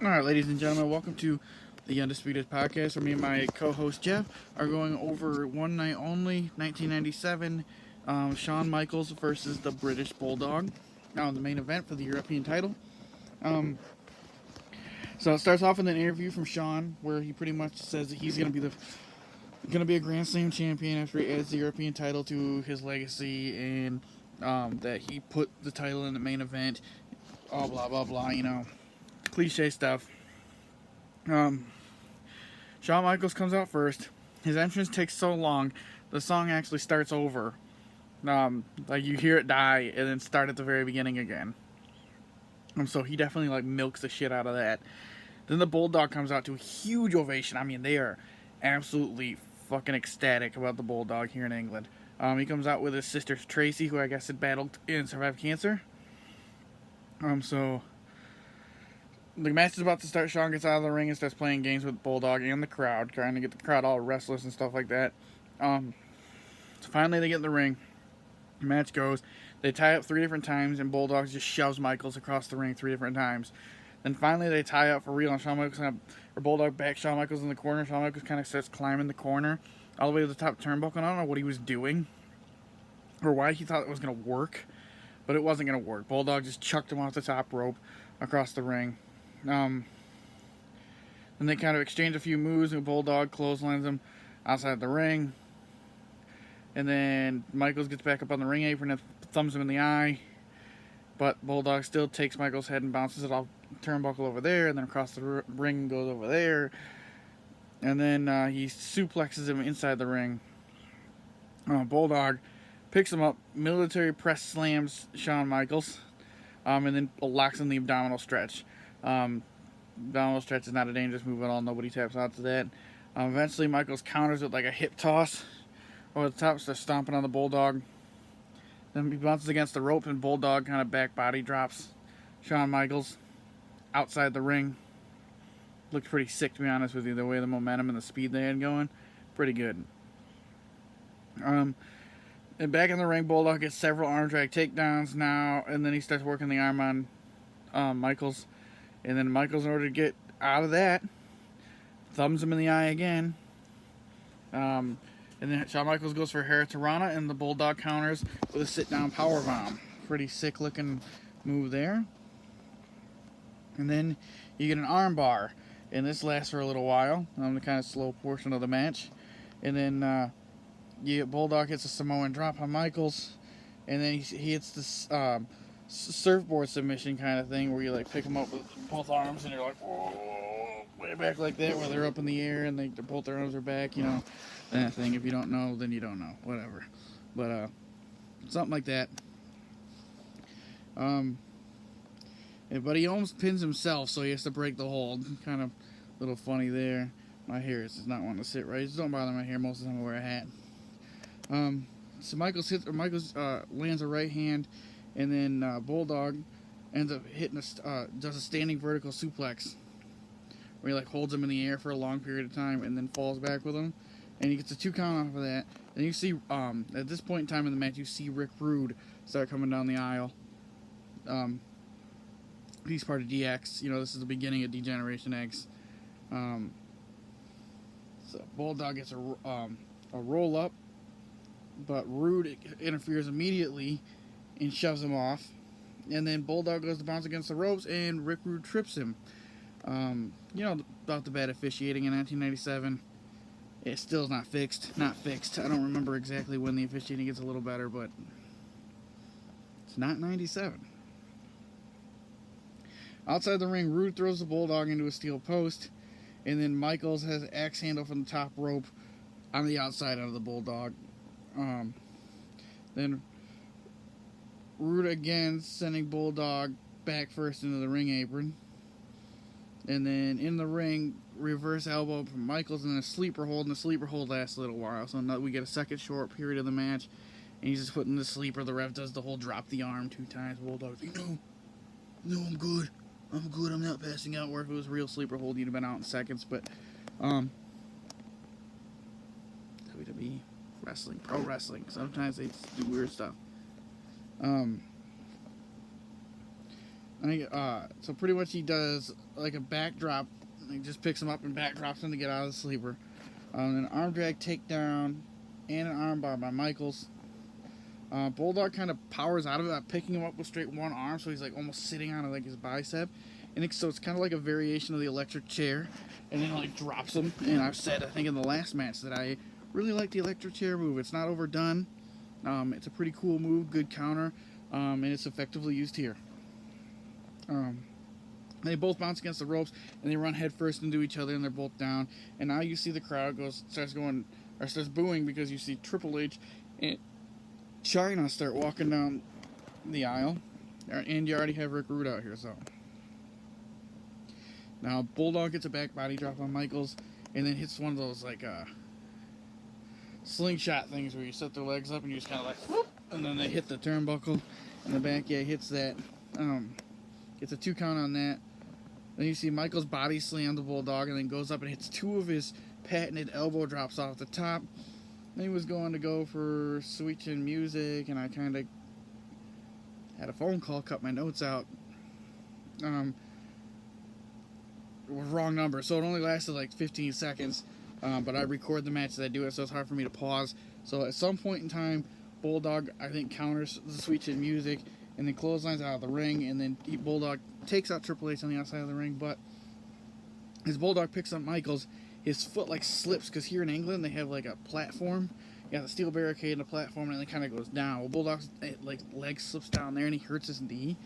All right, ladies and gentlemen, welcome to the Undisputed Podcast, where me and my co-host Jeff are going over one night only, 1997, Shawn Michaels versus the British Bulldog. Now, the main event for the European title. Um, so it starts off with an interview from Shawn, where he pretty much says that he's gonna be a Grand Slam champion after he adds the European title to his legacy, and that he put the title in the main event. Oh, blah blah blah, cliche stuff. Um, Shawn Michaels comes out first. His entrance takes so long, the song actually starts over. Like you hear it die and then start at the very beginning again. So he definitely like milks the shit out of that. Then the Bulldog comes out to a huge ovation. I mean, they are absolutely fucking ecstatic about the Bulldog here in England. He comes out with his sister Tracy, who I guess had battled and survived cancer. So the match is about to start. Shawn gets out of the ring and starts playing games with Bulldog and the crowd, trying to get the crowd all restless and stuff like that. So finally they get in the ring. The match goes. They tie up 3 different times, and Bulldog just shoves Michaels across the ring 3 different times. Then finally they tie up for real, and Bulldog backs Shawn Michaels in the corner. Shawn Michaels kind of starts climbing the corner all the way to the top turnbuckle. And I don't know what he was doing or why he thought it was going to work, but it wasn't going to work. Bulldog just chucked him off the top rope across the ring. Then they kind of exchange a few moves, and Bulldog clotheslines him outside the ring. And then Michaels gets back up on the ring apron and thumbs him in the eye. But Bulldog still takes Michaels' head and bounces it off the turnbuckle over there, and then across the ring and goes over there. And then he suplexes him inside the ring. Bulldog picks him up, military press slams Shawn Michaels, and then locks in the abdominal stretch. Abdominal stretch is not a dangerous move at all. Nobody taps out to that. Eventually, Michaels counters with like a hip toss over the top, starts stomping on the Bulldog. Then he bounces against the rope, and Bulldog kind of back body drops Shawn Michaels outside the ring. Looked pretty sick, to be honest with you, the way the momentum and the speed they had going. Pretty good. And back in the ring, Bulldog gets several arm drag takedowns now, and then he starts working the arm on Michaels. And then Michaels, in order to get out of that, thumbs him in the eye again. And then Shawn Michaels goes for Hurricanrana, and the Bulldog counters with a sit-down powerbomb. Pretty sick-looking move there. And then you get an armbar, and this lasts for a little while. The kind of slow portion of the match. And then Bulldog hits a Samoan drop on Michaels, and then he hits this surfboard submission kind of thing where you like pick them up with both arms and you're like, whoa, way back like that, where they're up in the air and both their arms are back, that thing. If you don't know, then you don't know, whatever. But something like that. But he almost pins himself, so he has to break the hold. Kind of a little funny there. My hair is not wanting to sit right. Just don't bother my hair. Most of the time I wear a hat. So Michaels lands a right hand, and then Bulldog ends up hitting does a standing vertical suplex, where he like holds him in the air for a long period of time, and then falls back with him, and he gets a 2 count off of that. And you see, at this point in time in the match, you see Rick Rude start coming down the aisle. He's part of DX. This is the beginning of Degeneration X. So Bulldog gets a roll up, but Rude interferes immediately and shoves him off. And then Bulldog goes to bounce against the ropes, and Rick Rude trips him. About the bad officiating in 1997. It still is not fixed. Not fixed. I don't remember exactly when the officiating gets a little better, but it's not 97. Outside the ring, Rude throws the Bulldog into a steel post, and then Michaels has an axe handle from the top rope on the outside of the Bulldog. Then Rude again sending Bulldog back first into the ring apron. And then in the ring, reverse elbow from Michaels and a sleeper hold. And the sleeper hold lasts a little while. So now we get a second short period of the match. And he's just putting the sleeper. The ref does the whole drop the arm 2 times. Bulldog's like, no, I'm good. I'm not passing out. Where if it was a real sleeper hold, you'd have been out in seconds. But, WWE, wrestling, pro wrestling. Sometimes they just do weird stuff. So pretty much he does like a backdrop. He just picks him up and backdrops him to get out of the sleeper. An arm drag takedown and an arm bar by Michaels. Bulldog kind of powers out of it by picking him up with straight one arm, so he's like almost sitting on like his bicep. And so it's kind of like a variation of the electric chair. And then like drops him. And I've said, I think in the last match, that I really like the electric chair move. It's not overdone. It's a pretty cool move, good counter, and it's effectively used here. They both bounce against the ropes, and they run headfirst into each other, and they're both down. And now you see the crowd starts booing because you see Triple H and Chyna start walking down the aisle, and you already have Rick Rude out here. So now Bulldog gets a back body drop on Michaels, and then hits one of those like slingshot things where you set their legs up and you just kind of like whoop, and then they hit the turnbuckle in the back. Yeah, hits that. Gets a 2 count on that. Then you see Michaels body slam the Bulldog, and then goes up and hits 2 of his patented elbow drops off the top. Then he was going to go for Sweet Chin Music, and I kind of had a phone call, cut my notes out. Wrong number, so it only lasted like 15 seconds. But I record the match as I do it, so it's hard for me to pause. So at some point in time, Bulldog, I think, counters the Sweet Chin Music, and then clotheslines out of the ring, and then Bulldog takes out Triple H on the outside of the ring. But as Bulldog picks up Michaels, his foot like slips, because here in England they have like a platform. You got the steel barricade and a platform, and it kind of goes down. Well, Bulldog's like leg slips down there, and he hurts his knee.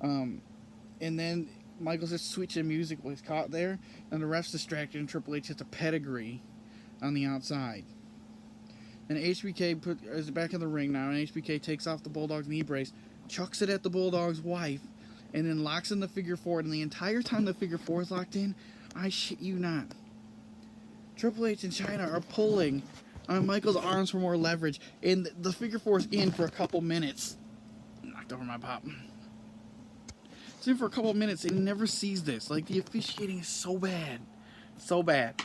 And then Michaels hits Sweet Chin Music while he's caught there, and the ref's distracted, and Triple H hits a pedigree on the outside. And HBK is back in the ring now, and HBK takes off the Bulldog's knee brace, chucks it at the Bulldog's wife, and then locks in the figure 4. And the entire time the figure 4 is locked in, I shit you not, Triple H and Chyna are pulling on Michael's arms for more leverage, and the figure 4 is in for a couple minutes. Knocked over my pop. It's in for a couple minutes, and he never sees this. Like, the officiating is so bad. So bad.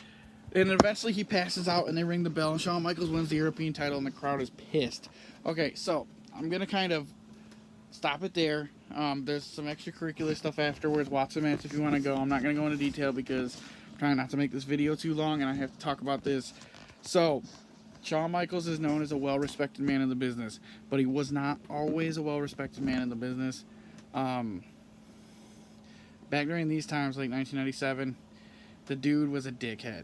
And eventually he passes out, and they ring the bell, and Shawn Michaels wins the European title, and the crowd is pissed. Okay, so I'm going to kind of stop it there. There's some extracurricular stuff afterwards. Watch the match if you want to go. I'm not going to go into detail because I'm trying not to make this video too long, and I have to talk about this. So, Shawn Michaels is known as a well-respected man in the business, but he was not always a well-respected man in the business. Back during these times, like 1997, the dude was a dickhead.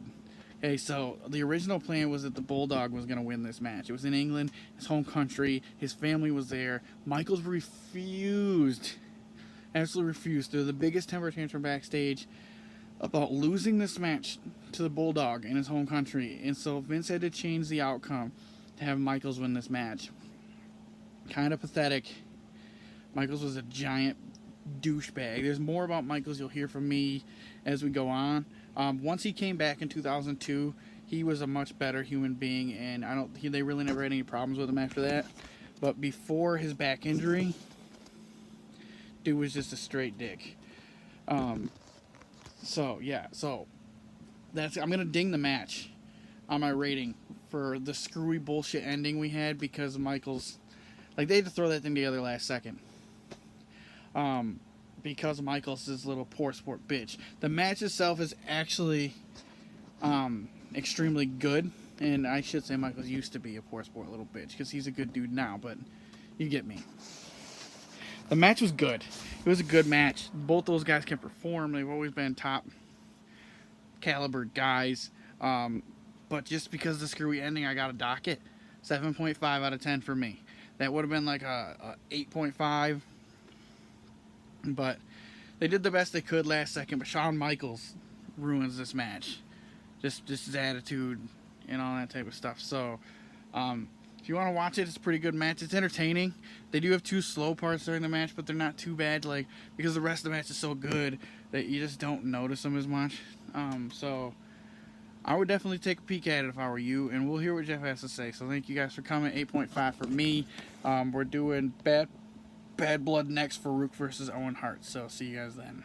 Okay, so the original plan was that the Bulldog was going to win this match. It was in England, his home country, his family was there. Michaels refused, absolutely refused. They're the biggest temper tantrum backstage about losing this match to the Bulldog in his home country. And so Vince had to change the outcome to have Michaels win this match. Kind of pathetic. Michaels was a giant douchebag. There's more about Michaels you'll hear from me as we go on. Once he came back in 2002, he was a much better human being, and they really never had any problems with him after that. But before his back injury, dude was just a straight dick. So that's, I'm gonna ding the match on my rating for the screwy bullshit ending we had because Michaels, like, they had to throw that thing together last second. Because Michaels is this little poor sport bitch. The match itself is actually extremely good, and I should say Michaels used to be a poor sport little bitch because he's a good dude now, but you get me. The match was good. It was a good match. Both those guys can perform. They've always been top caliber guys, but just because of the screwy ending, I got a docket 7.5 out of 10 for me. That would have been like a 8.5. But they did the best they could last second. But Shawn Michaels ruins this match. Just his attitude and all that type of stuff. So, if you want to watch it, it's a pretty good match. It's entertaining. They do have 2 slow parts during the match, but they're not too bad. Like, because the rest of the match is so good that you just don't notice them as much. So, I would definitely take a peek at it if I were you. And we'll hear what Jeff has to say. So, thank you guys for coming. 8.5 for me. We're doing Bad Blood next for Rook versus Owen Hart. So, see you guys then.